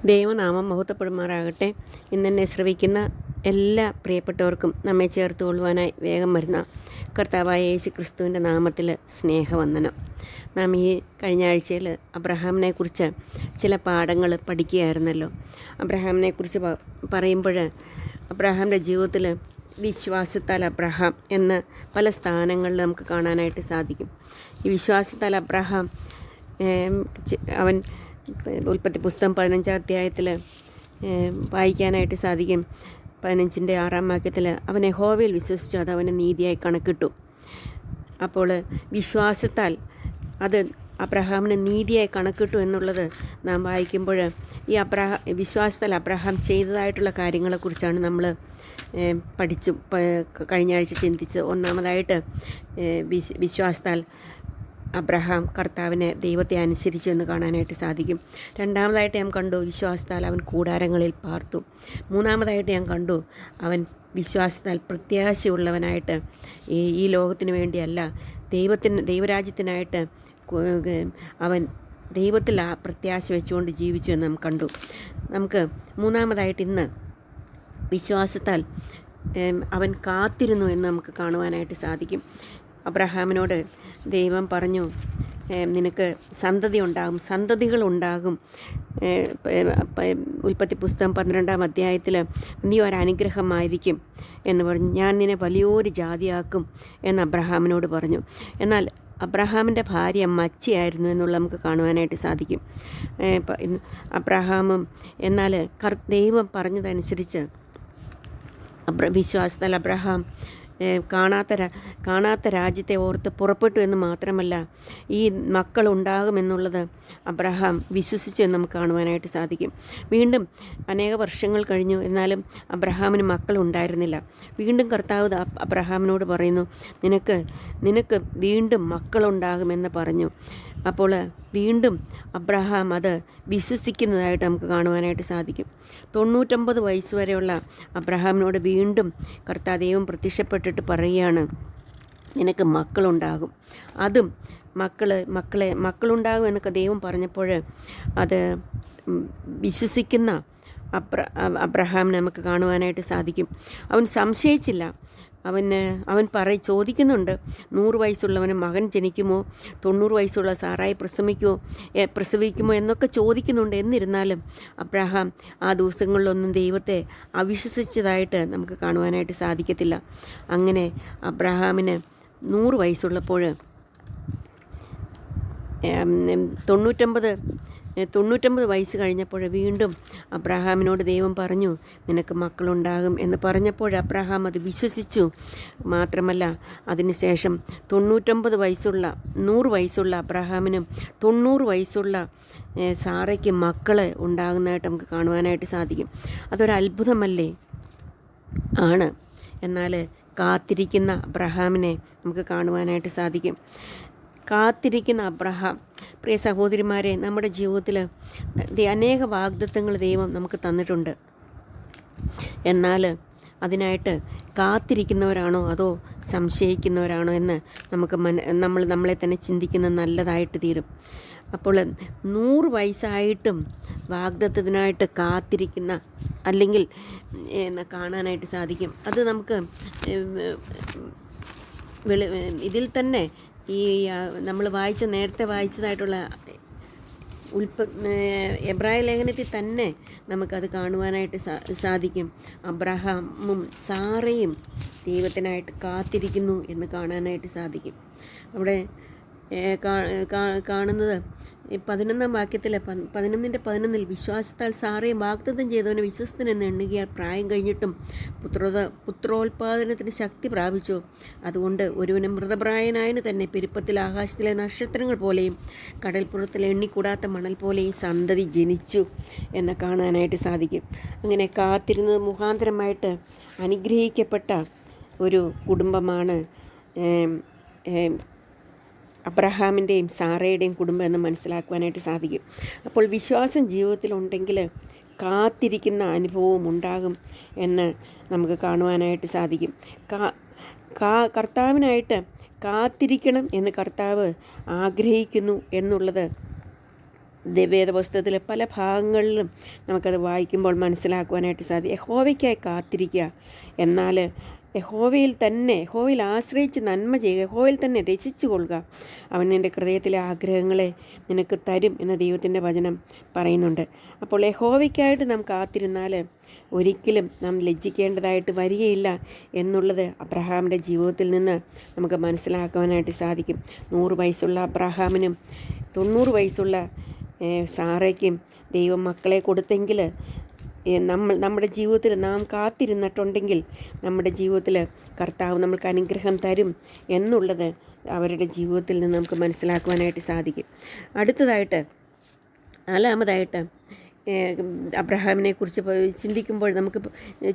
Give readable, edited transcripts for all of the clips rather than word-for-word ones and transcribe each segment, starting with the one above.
ദൈവനാമം മഹത്വപ്പെടുമാറാകട്ടെ. ഇന്നെന്നെ ശ്രവിക്കുന്ന എല്ലാ പ്രിയപ്പെട്ടവർക്കും നമ്മെ ചേർത്ത് കൊള്ളുവാനായി വേഗം വരുന്ന കർത്താവായ യേശു ക്രിസ്തുവിൻ്റെ നാമത്തിൽ സ്നേഹവന്ദനം. നാം ഈ കഴിഞ്ഞ ആഴ്ചയിൽ അബ്രഹാമിനെക്കുറിച്ച് ചില പാഠങ്ങൾ പഠിക്കുകയായിരുന്നല്ലോ. അബ്രഹാമിനെക്കുറിച്ച് പറയുമ്പോൾ അബ്രഹാമിൻ്റെ ജീവിതത്തിൽ വിശ്വാസത്താൽ അബ്രഹാം എന്ന് പല സ്ഥാനങ്ങളിൽ നമുക്ക് കാണാനായിട്ട് സാധിക്കും. ഈ വിശ്വാസത്താൽ അബ്രഹാം അവൻ ഉൽപ്പത്തി പുസ്തകം 15-ാം അധ്യായത്തിൽ വായിക്കാനായിട്ട് സാധിക്കും. 15-ന്റെ 6-ാം വാക്യത്തിൽ അവൻ യഹോവയിൽ വിശ്വസിച്ചു, അത് അവന് നീതിയായി കണക്കിട്ടു. അപ്പോൾ വിശ്വാസത്താൽ അത് അബ്രഹാമിന് നീതിയായി കണക്കിട്ടു എന്നുള്ളത് നാം വായിക്കുമ്പോൾ ഈ വിശ്വാസത്താൽ അബ്രഹാം ചെയ്തതായിട്ടുള്ള കാര്യങ്ങളെക്കുറിച്ചാണ് നമ്മൾ കഴിഞ്ഞ ആഴ്ച ചിന്തിച്ച്. ഒന്നാമതായിട്ട് വിശ്വാസത്താൽ അബ്രഹാം കർത്താവിനെ ദൈവത്തെ അനുസരിച്ചു എന്ന് കാണാനായിട്ട് സാധിക്കും. രണ്ടാമതായിട്ട് ഞാൻ കണ്ടു വിശ്വാസത്താൽ അവൻ കൂടാരങ്ങളിൽ പാർത്തു. മൂന്നാമതായിട്ട് ഞാൻ കണ്ടു അവൻ വിശ്വാസത്താൽ പ്രത്യാശയുള്ളവനായിട്ട് ഈ ലോകത്തിന് വേണ്ടിയല്ല ദൈവരാജ്യത്തിനായിട്ട് അവൻ ദൈവത്തിൽ ആ പ്രത്യാശ വെച്ചുകൊണ്ട് ജീവിച്ചു എന്ന് നാം കണ്ടു. നമുക്ക് മൂന്നാമതായിട്ട് ഇന്ന് വിശ്വാസത്താൽ അവൻ കാത്തിരുന്നു എന്ന് നമുക്ക് കാണുവാനായിട്ട് സാധിക്കും. അബ്രഹാമിനോട് ദൈവം പറഞ്ഞു, നിനക്ക് സന്തതികളുണ്ടാകും. ഉൽപ്പത്തി പുസ്തകം 12-ാം അധ്യായത്തിൽ നീ ഒരനുഗ്രഹമായിരിക്കും എന്ന് പറഞ്ഞു. ഞാൻ നിന്നെ വലിയൊരു ജാതിയാക്കും എന്ന് അബ്രഹാമിനോട് പറഞ്ഞു. എന്നാൽ അബ്രഹാമിൻ്റെ ഭാര്യ മച്ചിയായിരുന്നു എന്നുള്ള നമുക്ക് കാണുവാനായിട്ട് സാധിക്കും. അബ്രഹാമും എന്നാൽ ദൈവം പറഞ്ഞതനുസരിച്ച് വിശ്വാസത്താൽ അബ്രഹാം കാണാത്ത രാജ്യത്തെ ഓർത്ത് പുറപ്പെട്ടു എന്ന് മാത്രമല്ല, ഈ മക്കളുണ്ടാകുമെന്നുള്ളത് അബ്രഹാം വിശ്വസിച്ചു എന്ന് നമുക്ക് കാണുവാനായിട്ട് സാധിക്കും. വീണ്ടും അനേക വർഷങ്ങൾ കഴിഞ്ഞു, എന്നാലും അബ്രഹാമിന് മക്കളുണ്ടായിരുന്നില്ല. വീണ്ടും കർത്താവ് അബ്രഹാമിനോട് പറയുന്നു, നിനക്ക് വീണ്ടും മക്കളുണ്ടാകുമെന്ന് പറഞ്ഞു. അപ്പോൾ വീണ്ടും അബ്രഹാം അത് വിശ്വസിക്കുന്നതായിട്ട് നമുക്ക് കാണുവാനായിട്ട് സാധിക്കും. 99 വയസ്സ് വരെയുള്ള അബ്രഹാമിനോട് വീണ്ടും ദൈവം പ്രത്യക്ഷപ്പെട്ടിട്ട് പറയുകയാണ്, നിനക്ക് മക്കളുണ്ടാകും. അതും മക്കളുണ്ടാകും എന്നൊക്കെ ദൈവം പറഞ്ഞപ്പോൾ അത് വിശ്വസിക്കുന്ന അബ്രഹാമിനെ നമുക്ക് കാണുവാനായിട്ട് സാധിക്കും. അവൻ സംശയിച്ചില്ല. അവൻ ചോദിക്കുന്നുണ്ട്, 100 വയസ്സുള്ളവന് മകൻ ജനിക്കുമോ, 90 വയസ്സുള്ള സാറായി പ്രസവിക്കുമോ എന്നൊക്കെ ചോദിക്കുന്നുണ്ട്. എന്നിരുന്നാലും അബ്രഹാം ആ ദിവസങ്ങളിലൊന്നും ദൈവത്തെ അവിശ്വസിച്ചതായിട്ട് നമുക്ക് കാണുവാനായിട്ട് സാധിക്കത്തില്ല. അങ്ങനെ അബ്രഹാമിന് 100 വയസ്സുള്ളപ്പോൾ 99 വയസ്സ് കഴിഞ്ഞപ്പോൾ വീണ്ടും അബ്രഹാമിനോട് ദൈവം പറഞ്ഞു, നിനക്ക് മക്കളുണ്ടാകും എന്ന് പറഞ്ഞപ്പോൾ അബ്രഹാം അത് വിശ്വസിച്ചു. മാത്രമല്ല, അതിനുശേഷം 100 വയസ്സുള്ള അബ്രഹാമിനും 90 വയസ്സുള്ള സാറയ്ക്ക് മക്കൾ ഉണ്ടാകുന്നതായിട്ട് നമുക്ക് കാണുവാനായിട്ട് സാധിക്കും. അതൊരു അത്ഭുതമല്ലേ? ആണ്. എന്നാൽ കാത്തിരിക്കുന്ന അബ്രഹാമിനെ നമുക്ക് കാണുവാനായിട്ട് സാധിക്കും. കാത്തിരിക്കുന്ന അബ്രഹാം. പ്രിയ സഹോദരിമാരെ, നമ്മുടെ ജീവിതത്തിൽ അനേക വാഗ്ദത്തങ്ങൾ ദൈവം നമുക്ക് തന്നിട്ടുണ്ട്. എന്നാൽ അതിനായിട്ട് കാത്തിരിക്കുന്നവരാണോ അതോ സംശയിക്കുന്നവരാണോ എന്ന് നമ്മളെ തന്നെ ചിന്തിക്കുന്നത് നല്ലതായിട്ട് തീരും. അപ്പോൾ 100 വയസ്സായിട്ടും വാഗ്ദത്തത്തിനായിട്ട് കാത്തിരിക്കുന്ന അല്ലെങ്കിൽ കാണാനായിട്ട് സാധിക്കും. അത് നമുക്ക് ഇതിൽ തന്നെ ഈ നമ്മൾ നേരത്തെ വായിച്ചതായിട്ടുള്ള എബ്രായ ലേഖനത്തിൽ തന്നെ നമുക്കത് കാണുവാനായിട്ട് സാധിക്കും. അബ്രഹാമും സാറയും ദൈവത്തിനായിട്ട് കാത്തിരിക്കുന്നു എന്ന് കാണാനായിട്ട് സാധിക്കും. അവിടെ കാണുന്നത് 11-ാം വാക്യത്തിൽ 11-ന്റെ 11 വിശ്വാസത്താൽ സാറയും വാഗ്ദത്തം ചെയ്തവനെ വിശ്വസ്തനെന്ന് എണ്ണുകയാൽ പ്രായം കഴിഞ്ഞിട്ടും പുത്രോത്പാദനത്തിന് ശക്തി പ്രാപിച്ചു. അതുകൊണ്ട് ഒരുവന് മൃതപ്രായനായന് തന്നെ പെരുപ്പത്തിൽ ആകാശത്തിലെ നക്ഷത്രങ്ങൾ പോലെയും കടൽപ്പുറത്തിൽ എണ്ണിക്കൂടാത്ത മണൽ പോലെയും സന്തതി ജനിച്ചു എന്ന് കാണാനായിട്ട് സാധിക്കും. അങ്ങനെ കാത്തിരുന്നത് മുഖാന്തരമായിട്ട് അനുഗ്രഹിക്കപ്പെട്ട ഒരു കുടുംബമാണ് അബ്രഹാമിൻ്റെയും സാറയുടെയും കുടുംബം എന്ന് മനസ്സിലാക്കുവാനായിട്ട് സാധിക്കും. അപ്പോൾ വിശ്വാസം ജീവിതത്തിലുണ്ടെങ്കിൽ കാത്തിരിക്കുന്ന അനുഭവവും ഉണ്ടാകും എന്ന് നമുക്ക് കാണുവാനായിട്ട് സാധിക്കും. കർത്താവിനായിട്ട് കാത്തിരിക്കണം എന്ന് കർത്താവ് ആഗ്രഹിക്കുന്നു എന്നുള്ളത് വേദപുസ്തകത്തിലെ പല ഭാഗങ്ങളിലും നമുക്കത് വായിക്കുമ്പോൾ മനസ്സിലാക്കുവാനായിട്ട് സാധിക്കും. യഹോവയ്ക്കായി കാത്തിരിക്കുക, എന്നാൽ യഹോവയിൽ ആശ്രയിച്ച് നന്മ ചെയ്യുക, യഹോവയിൽ തന്നെ രസിച്ചു കൊള്ളുക. അവൻ നിൻ്റെ ഹൃദയത്തിലെ ആഗ്രഹങ്ങളെ നിനക്ക് തരും എന്ന് ദൈവത്തിൻ്റെ വചനം പറയുന്നുണ്ട്. അപ്പോൾ യഹോവയ്ക്കായിട്ട് നാം കാത്തിരുന്നാൽ ഒരിക്കലും നാം ലജ്ജിക്കേണ്ടതായിട്ട് വരികയില്ല എന്നുള്ളത് അബ്രഹാമിൻ്റെ ജീവിതത്തിൽ നിന്ന് നമുക്ക് മനസ്സിലാക്കുവാനായിട്ട് സാധിക്കും. 100 വയസ്സുള്ള അബ്രഹാമിനും 90 വയസ്സുള്ള സാറയ്ക്കും ദൈവം മക്കളെ കൊടുത്തെങ്കിൽ നമ്മുടെ ജീവിതത്തിൽ നാം കാത്തിരുന്നിട്ടുണ്ടെങ്കിൽ നമ്മുടെ ജീവിതത്തിൽ കർത്താവ് നമ്മൾക്ക് അനുഗ്രഹം തരും എന്നുള്ളത് അവരുടെ ജീവിതത്തിൽ നിന്ന് നമുക്ക് മനസ്സിലാക്കുവാനായിട്ട് സാധിക്കും. അടുത്തതായിട്ട് 4-മതായിട്ട് അബ്രഹാമിനെ കുറിച്ച് ചിന്തിക്കുമ്പോൾ നമുക്ക്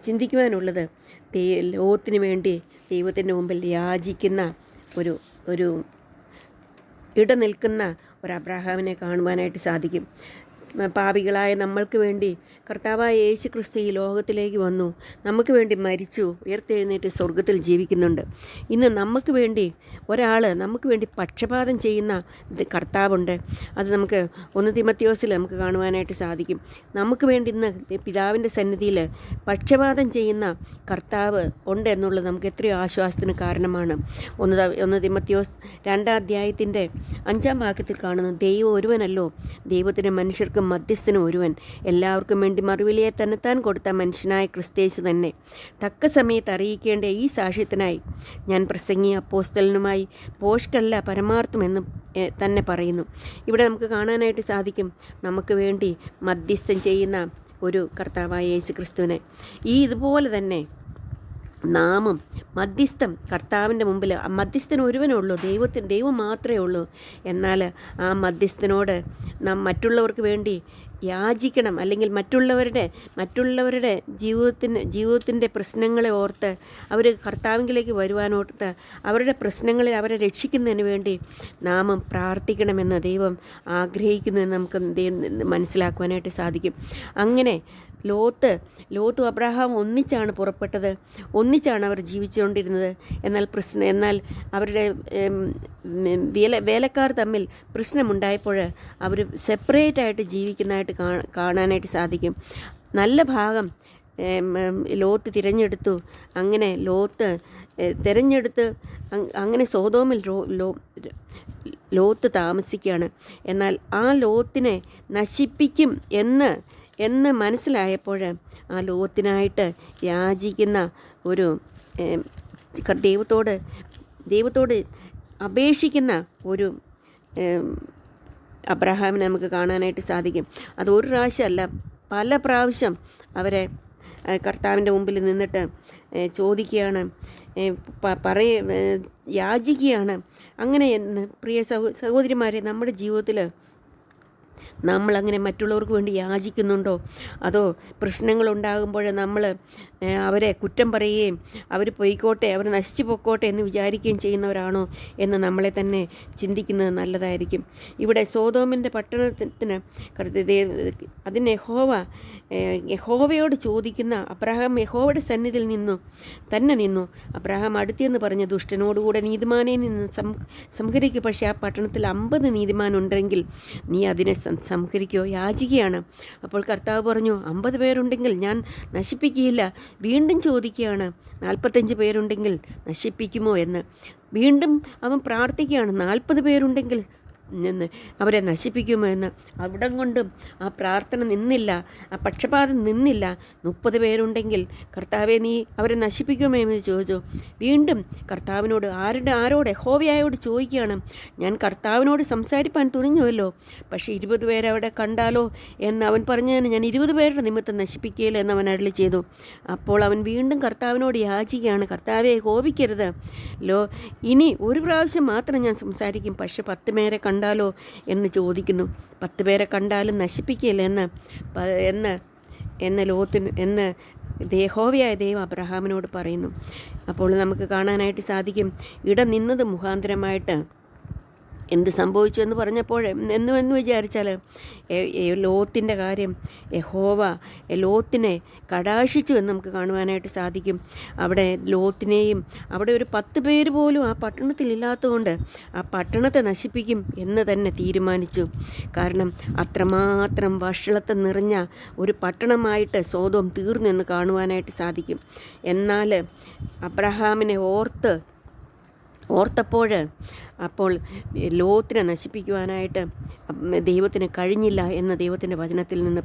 ചിന്തിക്കുവാനുള്ളത് ലോകത്തിന് വേണ്ടി ദൈവത്തിൻ്റെ മുമ്പിൽ യാചിക്കുന്ന ഒരു ഇടനിൽക്കുന്ന ഒരു അബ്രഹാമിനെ കാണുവാനായിട്ട് സാധിക്കും. പാപികളായ നമ്മൾക്ക് വേണ്ടി കർത്താവായ യേശു ക്രിസ്തു ഈ ലോകത്തിലേക്ക് വന്നു, നമുക്ക് വേണ്ടി മരിച്ചു, ഉയർത്തെഴുന്നേറ്റ് സ്വർഗത്തിൽ ജീവിക്കുന്നുണ്ട്. ഇന്ന് നമുക്ക് വേണ്ടി നമുക്ക് വേണ്ടി പക്ഷപാതം ചെയ്യുന്ന കർത്താവുണ്ട്. അത് നമുക്ക് 1 തിമോഥെയോസിൽ നമുക്ക് കാണുവാനായിട്ട് സാധിക്കും. നമുക്ക് വേണ്ടി ഇന്ന് പിതാവിൻ്റെ സന്നിധിയിൽ പക്ഷപാതം ചെയ്യുന്ന കർത്താവ് ഉണ്ട് എന്നുള്ളത് നമുക്ക് എത്രയോ ആശ്വാസത്തിന് കാരണമാണ്. 1 തിമോഥെയോസ് 2-ാം അധ്യായത്തിൻ്റെ 5-ാം വാക്യത്തിൽ കാണുന്നു, ദൈവം ഒരുവനല്ലോ, ദൈവത്തിന് മനുഷ്യർക്ക് മധ്യസ്ഥനും ഒരുവൻ, എല്ലാവർക്കും വേണ്ടി മറുവിലയെ തന്നെത്താൻ കൊടുത്ത മനുഷ്യനായ ക്രിസ്തേശു തന്നെ. തക്ക സമയത്ത് അറിയിക്കേണ്ട ഈ സാക്ഷ്യത്തിനായി ഞാൻ പ്രസംഗി അപ്പോസ്തലനുമായി പോഷ്കല്ല പരമാർത്ഥമെന്ന് തന്നെ പറയുന്നു. ഇവിടെ നമുക്ക് കാണാനായിട്ട് സാധിക്കും നമുക്ക് വേണ്ടി മധ്യസ്ഥം ചെയ്യുന്ന ഒരു കർത്താവായ യേശു ക്രിസ്തുവിനെ. ഇതുപോലെ തന്നെ നാമും മധ്യസ്ഥം കർത്താവിൻ്റെ മുമ്പിൽ, മധ്യസ്ഥൻ ഒരുവനുള്ളൂ, ദൈവം മാത്രമേ ഉള്ളൂ. എന്നാൽ ആ മധ്യസ്ഥനോട് നാം മറ്റുള്ളവർക്ക് വേണ്ടി യാചിക്കണം, അല്ലെങ്കിൽ മറ്റുള്ളവരുടെ ജീവിതത്തിൻ്റെ പ്രശ്നങ്ങളെ ഓർത്ത് അവർ കർത്താവിലേക്ക് വരുവാനോർത്ത് അവരുടെ പ്രശ്നങ്ങളിൽ അവരെ രക്ഷിക്കുന്നതിന് വേണ്ടി നാമും പ്രാർത്ഥിക്കണമെന്ന് ദൈവം ആഗ്രഹിക്കുന്നതെന്ന് നമുക്ക് മനസ്സിലാക്കുവാനായിട്ട് സാധിക്കും. അങ്ങനെ ലോത്തും അബ്രഹാം ഒന്നിച്ചാണ് പുറപ്പെട്ടത്, ഒന്നിച്ചാണ് അവർ ജീവിച്ചുകൊണ്ടിരുന്നത്. എന്നാൽ അവരുടെ വേലക്കാർ തമ്മിൽ പ്രശ്നമുണ്ടായപ്പോൾ അവർ സെപ്പറേറ്റായിട്ട് ജീവിക്കുന്നതായിട്ട് കാണാനായിട്ട് സാധിക്കും. നല്ല ഭാഗം ലോത്ത് തിരഞ്ഞെടുത്തു. അങ്ങനെ ലോത്ത് അങ്ങനെ സോദോമിൽ ലോത്ത് താമസിക്കുകയാണ്. എന്നാൽ ആ ലോത്തിനെ നശിപ്പിക്കും എന്ന് മനസ്സിലായപ്പോൾ ആ ലോകത്തിനായിട്ട് യാചിക്കുന്ന ഒരു ദൈവത്തോട് അപേക്ഷിക്കുന്ന ഒരു അബ്രഹാമിനെ നമുക്ക് കാണാനായിട്ട് സാധിക്കും. അത് ഒരു പ്രാവശ്യമല്ല, പല പ്രാവശ്യം അവരെ കർത്താവിൻ്റെ മുമ്പിൽ നിന്നിട്ട് ചോദിക്കുകയാണ്, യാചിക്കുകയാണ്. അങ്ങനെ പ്രിയ സഹോദരിമാരെ, നമ്മുടെ ജീവിതത്തിൽ നമ്മളങ്ങനെ മറ്റുള്ളവർക്ക് വേണ്ടി യാചിക്കുന്നുണ്ടോ? അതോ പ്രശ്നങ്ങളുണ്ടാകുമ്പോൾ നമ്മൾ അവരെ കുറ്റം പറയുകയും അവർ പോയിക്കോട്ടെ, അവർ നശിച്ചു പൊക്കോട്ടെ എന്ന് വിചാരിക്കുകയും ചെയ്യുന്നവരാണോ എന്ന് നമ്മളെ തന്നെ ചിന്തിക്കുന്നത് നല്ലതായിരിക്കും. ഇവിടെ സോദോമിൻ്റെ പട്ടണത്തിന് അതിന് യഹോവയോട് ചോദിക്കുന്ന അബ്രഹാം യഹോവയുടെ സന്നിധിയിൽ നിന്നു. അബ്രഹാം അടുത്തെന്ന് പറഞ്ഞ ദുഷ്ടനോടുകൂടെ നീതിമാനെ നിന്ന് സംഹരിക്കുക. പക്ഷേ ആ പട്ടണത്തിൽ 50 നീതിമാനുണ്ടെങ്കിൽ നീ അതിനെ സംഹരിക്കുകയോ? യാചിക്കുകയാണ്. അപ്പോൾ കർത്താവ് പറഞ്ഞു, 50 പേരുണ്ടെങ്കിൽ ഞാൻ നശിപ്പിക്കുകയില്ല. വീണ്ടും ചോദിക്കുകയാണ്, 45 പേരുണ്ടെങ്കിൽ നശിപ്പിക്കുമോ എന്ന്. വീണ്ടും അവൻ പ്രാർത്ഥിക്കുകയാണ്, 40 പേരുണ്ടെങ്കിൽ അവരെ നശിപ്പിക്കുമോ എന്ന്. അവിടം കൊണ്ടും ആ പ്രാർത്ഥന നിന്നില്ല, ആ പക്ഷപാതം നിന്നില്ല. 30 പേരുണ്ടെങ്കിൽ കർത്താവെ നീ അവരെ നശിപ്പിക്കുമോ എന്ന് ചോദിച്ചു. വീണ്ടും കർത്താവിനോട് ആരോട് യഹോവയോട് ചോദിക്കുകയാണ്, ഞാൻ കർത്താവിനോട് സംസാരിപ്പാൻ തുനിഞ്ഞുവല്ലോ, പക്ഷേ 20 പേരെ അവിടെ കണ്ടാലോ എന്ന് അവൻ പറഞ്ഞതിന് ഞാൻ 20 പേരുടെ നിമിത്തം നശിപ്പിക്കുകയില്ല എന്ന് അവൻ അരുളി ചെയ്തു. അപ്പോൾ അവൻ വീണ്ടും കർത്താവിനോട് യാചിക്കുകയാണ്, കർത്താവെ കോപിക്കരുത്, ഇനി ഒരു പ്രാവശ്യം മാത്രം ഞാൻ സംസാരിക്കും, പക്ഷെ 10 പേരെ കണ്ടാലോ എന്ന് ചോദിക്കുന്നു. 10 പേരെ കണ്ടാലും നശിപ്പിക്കില്ല എന്ന് യഹോവയായ ദൈവം അബ്രഹാമിനോട് പറയുന്നു. അപ്പോൾ നമുക്ക് കാണാനായിട്ട് സാധിക്കും, നിന്നത് മുഖാന്തരമായിട്ട് എന്ത് സംഭവിച്ചു എന്ന് പറഞ്ഞപ്പോൾ എന്ന് വിചാരിച്ചാൽ ലോത്തിൻ്റെ കാര്യം യഹോവ ലോത്തിനെ കടാക്ഷിച്ചു എന്ന് നമുക്ക് കാണുവാനായിട്ട് സാധിക്കും. അവിടെ ലോത്തിനെയും അവിടെ ഒരു 10 പേര് പോലും ആ പട്ടണത്തിലില്ലാത്തതുകൊണ്ട് ആ പട്ടണത്തെ നശിപ്പിക്കും എന്ന് തന്നെ തീരുമാനിച്ചു. കാരണം അത്രമാത്രം വഷളത്തെ നിറഞ്ഞ ഒരു പട്ടണമായിട്ട് സോദോം തീർന്നു എന്ന് കാണുവാനായിട്ട് സാധിക്കും. എന്നാൽ അബ്രഹാമിനെ ഓർത്തപ്പോൾ അപ്പോൾ ലോത്തിനെ നശിപ്പിക്കുവാനായിട്ട് ദൈവത്തിന് കഴിഞ്ഞില്ല എന്ന് ദൈവത്തിൻ്റെ വചനത്തിൽ നിന്ന്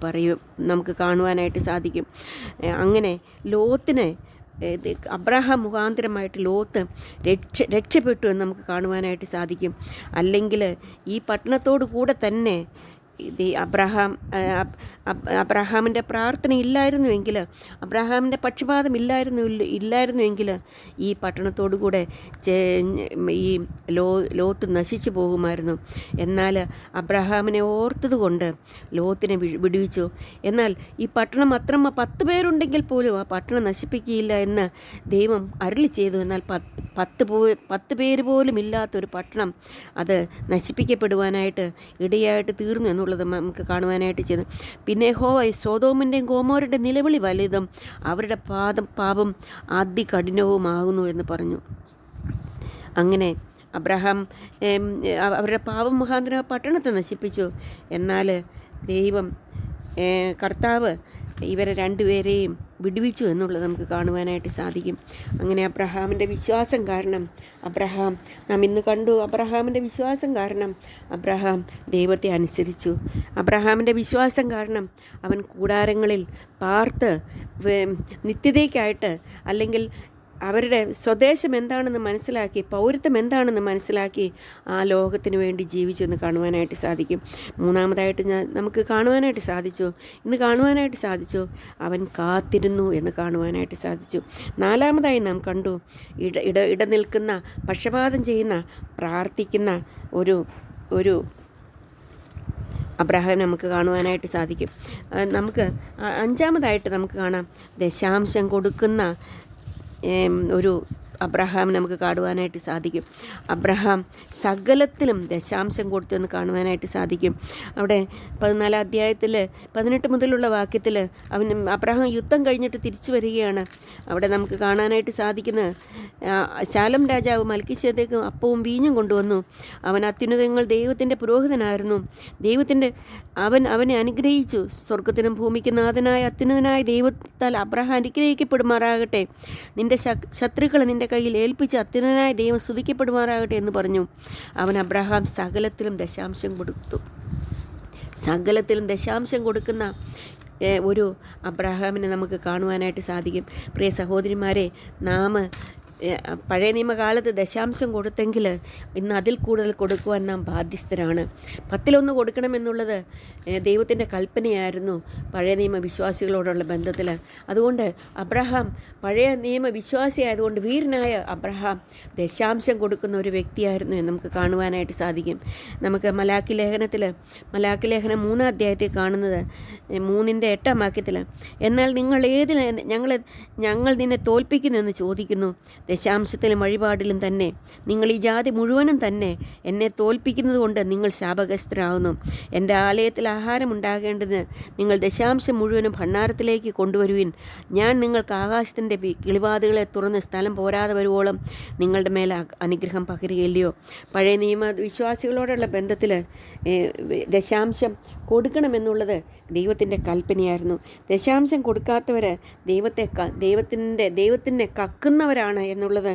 നമുക്ക് കാണുവാനായിട്ട് സാധിക്കും. അങ്ങനെ ലോത്തിനെ അബ്രഹാം മുഖാന്തരമായിട്ട് ലോത്ത് രക്ഷപ്പെട്ടു എന്ന് നമുക്ക് കാണുവാനായിട്ട് സാധിക്കും. അല്ലെങ്കിൽ ഈ പട്ടണത്തോടു കൂടെ തന്നെ അബ്രഹാമിൻ്റെ പ്രാർത്ഥന ഇല്ലായിരുന്നുവെങ്കിൽ, അബ്രഹാമിൻ്റെ പക്ഷപാതം ഇല്ലായിരുന്നുവെങ്കിൽ ഈ പട്ടണത്തോടു കൂടെ ഈ ലോത്ത് നശിച്ചു പോകുമായിരുന്നു. എന്നാൽ അബ്രഹാമിനെ ഓർത്തത് കൊണ്ട് ലോത്തിനെ വിടുവിച്ചു. എന്നാൽ ഈ പട്ടണം 10 പേരുണ്ടെങ്കിൽ പോലും ആ പട്ടണം നശിപ്പിക്കുകയില്ല എന്ന് ദൈവം അരുളി ചെയ്തു. എന്നാൽ 10 പേര് പോലും ഇല്ലാത്തൊരു പട്ടണം അത് നശിപ്പിക്കപ്പെടുവാനായിട്ട് ഇടയായിട്ട് തീർന്നു എന്നുള്ളത് നമുക്ക് കാണുവാനായിട്ട് ചെയ്തു. പിന്നെ യഹോവ സോദോമിൻ്റെയും ഗോമോരയുടെ നിലവിളി വലുതും അവരുടെ പാപം അതികഠിനവുമാകുന്നു എന്ന് പറഞ്ഞു. അങ്ങനെ അബ്രഹാം അവരുടെ പാപം മുഖാന്തരം പട്ടണത്തെ നശിപ്പിച്ചു. എന്നാൽ കർത്താവ് ഇവരെ 2 പേരെയും വിടുവിച്ചു എന്നുള്ളത് നമുക്ക് കാണുവാനായിട്ട് സാധിക്കും. അങ്ങനെ അബ്രഹാമിൻ്റെ വിശ്വാസം കാരണം നാം ഇന്ന് കണ്ടു, അബ്രഹാമിൻ്റെ വിശ്വാസം കാരണം അബ്രഹാം ദൈവത്തെ അനുസരിച്ചു. അബ്രഹാമിൻ്റെ വിശ്വാസം കാരണം അവൻ കൂടാരങ്ങളിൽ പാർത്ത് നിത്യതയ്ക്കായിട്ട്, അല്ലെങ്കിൽ അവരുടെ സ്വദേശം എന്താണെന്ന് മനസ്സിലാക്കി, പൗരത്വം എന്താണെന്ന് മനസ്സിലാക്കി ആ ലോകത്തിന് വേണ്ടി ജീവിച്ചു എന്ന് കാണുവാനായിട്ട് സാധിക്കും. മൂന്നാമതായിട്ട് നമുക്ക് കാണുവാനായിട്ട് സാധിച്ചു അവൻ കാത്തിരുന്നു എന്ന് കാണുവാനായിട്ട് സാധിച്ചു. നാലാമതായി നാം കണ്ടു ഇടനിൽക്കുന്ന, പക്ഷപാതം ചെയ്യുന്ന, പ്രാർത്ഥിക്കുന്ന ഒരു അബ്രഹാം നമുക്ക് കാണുവാനായിട്ട് സാധിക്കും. നമുക്ക് അഞ്ചാമതായിട്ട് നമുക്ക് കാണാം ദശാംശം കൊടുക്കുന്ന ഒരു അബ്രഹാം നമുക്ക് കാണുവാനായിട്ട് സാധിക്കും. അബ്രഹാം സകലത്തിലും ദശാംശം കൊടുത്തെന്ന് കാണുവാനായിട്ട് സാധിക്കും. അവിടെ 14 അധ്യായത്തിൽ 18 മുതലുള്ള വാക്യത്തിൽ അബ്രഹാം യുദ്ധം കഴിഞ്ഞിട്ട് തിരിച്ചു വരികയാണ്. അവിടെ നമുക്ക് കാണാനായിട്ട് സാധിക്കുന്നത് ശാലം രാജാവ് മൽക്കിശേദെക്ക് അപ്പവും വീഞ്ഞും കൊണ്ടുവന്നു. അവൻ അത്യുന്നതങ്ങൾ ദൈവത്തിൻ്റെ പുരോഹിതനായിരുന്നു. അവനെ അനുഗ്രഹിച്ചു. സ്വർഗത്തിനും ഭൂമിക്ക് നാഥനായ അത്യുന്നതനായ ദൈവത്താൽ അബ്രഹാം അനുഗ്രഹിക്കപ്പെടുമാറാകട്ടെ. നിന്റെ ശത്രുക്കളെ നിന്റെ കയ്യിൽ ഏൽപ്പിച്ച് അത്യുന്നതനായ ദൈവം സ്തുതിക്കപ്പെടുമാറാകട്ടെ എന്ന് പറഞ്ഞു. അബ്രഹാം സകലത്തിലും ദശാംശം കൊടുത്തു. സകലത്തിലും ദശാംശം കൊടുക്കുന്ന ഒരു അബ്രഹാമിനെ നമുക്ക് കാണുവാനായിട്ട് സാധിക്കും. പ്രിയ സഹോദരിമാരെ, നാം പഴയ നിയമകാലത്ത് ദശാംശം കൊടുത്തെങ്കിൽ ഇന്ന് അതിൽ കൂടുതൽ കൊടുക്കുവാൻ നാം ബാധ്യസ്ഥരാണ്. 10 കൊടുക്കണമെന്നുള്ളത് ദൈവത്തിൻ്റെ കൽപ്പനയായിരുന്നു പഴയ നിയമ വിശ്വാസികളോടുള്ള ബന്ധത്തിൽ. അതുകൊണ്ട് അബ്രഹാം പഴയ നിയമ വിശ്വാസിയായതുകൊണ്ട് വീരനായ അബ്രഹാം ദശാംശം കൊടുക്കുന്ന ഒരു വ്യക്തിയായിരുന്നു എന്ന് നമുക്ക് കാണുവാനായിട്ട് സാധിക്കും. നമുക്ക് മലാക്കി ലേഖനം 3 അധ്യായത്തിൽ കാണുന്നത് 3:8 വാക്യത്തിൽ, എന്നാൽ ഞങ്ങൾ നിന്നെ തോൽപ്പിക്കുന്നെന്ന് ചോദിക്കുന്നു. ദശാംശത്തിലും വഴിപാടിലും തന്നെ നിങ്ങൾ ഈ ജാതി മുഴുവനും തന്നെ എന്നെ തോൽപ്പിക്കുന്നത് കൊണ്ട് നിങ്ങൾ ശാപഗ്രസ്തരാകുന്നു. എൻ്റെ ആലയത്തിൽ ആഹാരം ഉണ്ടാകേണ്ടതിന് നിങ്ങൾ ദശാംശം മുഴുവനും ഭണ്ഡാരത്തിലേക്ക് കൊണ്ടുവരുവിൻ. ഞാൻ നിങ്ങൾക്ക് ആകാശത്തിൻ്റെ കിളിവാതികളെ തുറന്ന് സ്ഥലം പോരാതെ വരുവോളം നിങ്ങളുടെ മേലെ അനുഗ്രഹം പകരുകയില്ലയോ? പഴയ നിയമ വിശ്വാസികളോടുള്ള ബന്ധത്തിൽ ദശാംശം കൊടുക്കണമെന്നുള്ളത് ദൈവത്തിൻ്റെ കൽപ്പനയായിരുന്നു. ദശാംശം കൊടുക്കാത്തവർ ദൈവത്തിനെ കക്കുന്നവരാണ് എന്നുള്ളത്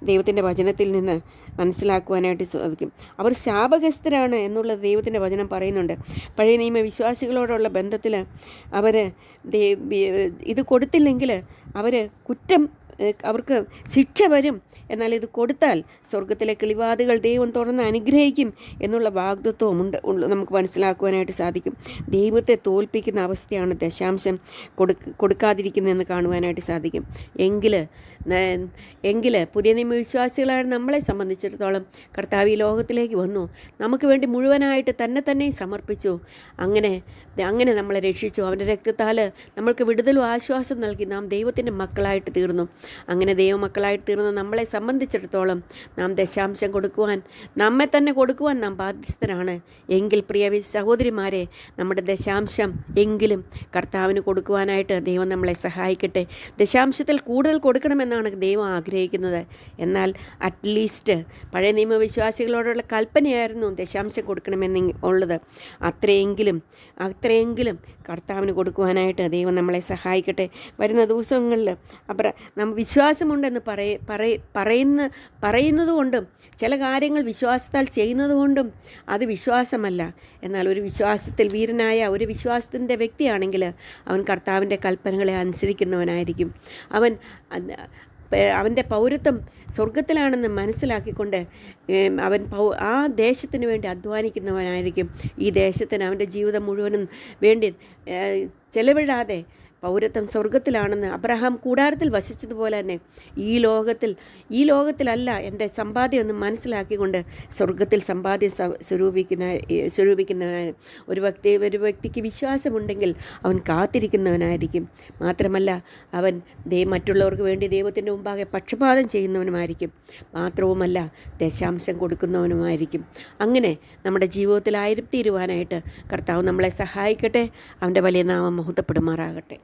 ദൈവത്തിൻ്റെ വചനത്തിൽ നിന്ന് മനസ്സിലാക്കുവാനായിട്ട് സാധിക്കും. അവർ ശാപഗ്രസ്തരാണ് എന്നുള്ളത് ദൈവത്തിൻ്റെ വചനം പറയുന്നുണ്ട്. പഴയ നിയമ വിശ്വാസികളോടുള്ള ബന്ധത്തിൽ അവർ ഇത് കൊടുത്തില്ലെങ്കിൽ അവർക്ക് ശിക്ഷ വരും. എന്നാൽ ഇത് കൊടുത്താൽ സ്വർഗത്തിലെ കിളിവാതികൾ ദൈവം തുറന്ന് അനുഗ്രഹിക്കും എന്നുള്ള വാഗ്ദത്വവും നമുക്ക് മനസ്സിലാക്കുവാനായിട്ട് സാധിക്കും. ദൈവത്തെ തോൽപ്പിക്കുന്ന അവസ്ഥയാണ് ദശാംശം കൊടുക്കാതിരിക്കുന്നതെന്ന് കാണുവാനായിട്ട് സാധിക്കും. എങ്കിൽ എങ്കിൽ പുതിയ നിയമ വിശ്വാസികളായ നമ്മളെ സംബന്ധിച്ചിടത്തോളം കർത്താവ് ഈ ലോകത്തിലേക്ക് വന്നു, നമുക്ക് വേണ്ടി മുഴുവനായിട്ട് തന്നെ സമർപ്പിച്ചു. അങ്ങനെ നമ്മളെ രക്ഷിച്ചു. അവൻ്റെ രക്തത്താൽ നമ്മൾക്ക് വിടുതലും ആശ്വാസം നൽകി നാം ദൈവത്തിൻ്റെ മക്കളായിട്ട് തീർന്നു. അങ്ങനെ ദൈവമക്കളായിട്ട് തീർന്ന നമ്മളെ സംബന്ധിച്ചിടത്തോളം നാം ദശാംശം കൊടുക്കുവാൻ, നമ്മെ തന്നെ കൊടുക്കുവാൻ നാം ബാധ്യസ്ഥരാണ്. എങ്കിൽ പ്രിയ സഹോദരിമാരെ, നമ്മുടെ ദശാംശം എങ്കിലും കർത്താവിന് കൊടുക്കുവാനായിട്ട് ദൈവം നമ്മളെ സഹായിക്കട്ടെ. ദശാംശത്തിൽ കൂടുതൽ കൊടുക്കണമെന്നാണ് ദൈവം ആഗ്രഹിക്കുന്നത്. എന്നാൽ അറ്റ്ലീസ്റ്റ് പഴയ നിയമവിശ്വാസികളോടുള്ള കൽപ്പനയായിരുന്നു ദശാംശം കൊടുക്കണമെന്ന് ഉള്ളത്. അത്രയെങ്കിലും കർത്താവിന് കൊടുക്കുവാനായിട്ട് ദൈവം നമ്മളെ സഹായിക്കട്ടെ. വരുന്ന ദിവസങ്ങളിൽ നമ്മൾ വിശ്വാസമുണ്ടെന്ന് പറയുന്നത് കൊണ്ടും ചില കാര്യങ്ങൾ വിശ്വാസത്താൽ ചെയ്യുന്നത് കൊണ്ടും അത് വിശ്വാസമല്ല. എന്നാൽ ഒരു വിശ്വാസത്തിൽ വീരനായ ഒരു വിശ്വാസത്തിൻ്റെ വ്യക്തിയാണെങ്കിൽ അവൻ കർത്താവിൻ്റെ കൽപ്പനകളെ അനുസരിക്കുന്നവനായിരിക്കും. അവൻ്റെ പൗരത്വം സ്വർഗത്തിലാണെന്ന് മനസ്സിലാക്കിക്കൊണ്ട് അവൻ ആ ദേശത്തിന് വേണ്ടി അധ്വാനിക്കുന്നവനായിരിക്കും. ഈ ദേശത്തിന് അവൻ്റെ ജീവിതം മുഴുവനും വേണ്ടി ചെലവിടാതെ പൗരത്വം സ്വർഗത്തിലാണെന്ന് അബ്രഹാം കൂടാരത്തിൽ വസിച്ചതുപോലെ തന്നെ ഈ ലോകത്തിലല്ല എൻ്റെ സമ്പാദ്യം എന്ന് മനസ്സിലാക്കിക്കൊണ്ട് സ്വർഗത്തിൽ സമ്പാദ്യം സ്വരൂപിക്കുന്നവനാണ്. ഒരു വ്യക്തിക്ക് വിശ്വാസമുണ്ടെങ്കിൽ അവൻ കാത്തിരിക്കുന്നവനായിരിക്കും. മാത്രമല്ല അവൻ മറ്റുള്ളവർക്ക് വേണ്ടി ദൈവത്തിൻ്റെ മുമ്പാകെ പക്ഷപാതം ചെയ്യുന്നവനുമായിരിക്കും. മാത്രവുമല്ല ദശാംശം കൊടുക്കുന്നവനുമായിരിക്കും. അങ്ങനെ നമ്മുടെ ജീവിതത്തിൽ ആയിരത്തി ഇരുവാനായിട്ട് കർത്താവ് നമ്മളെ സഹായിക്കട്ടെ. അവൻ്റെ വലിയ നാമം മഹത്വപ്പെടുമാറാകട്ടെ.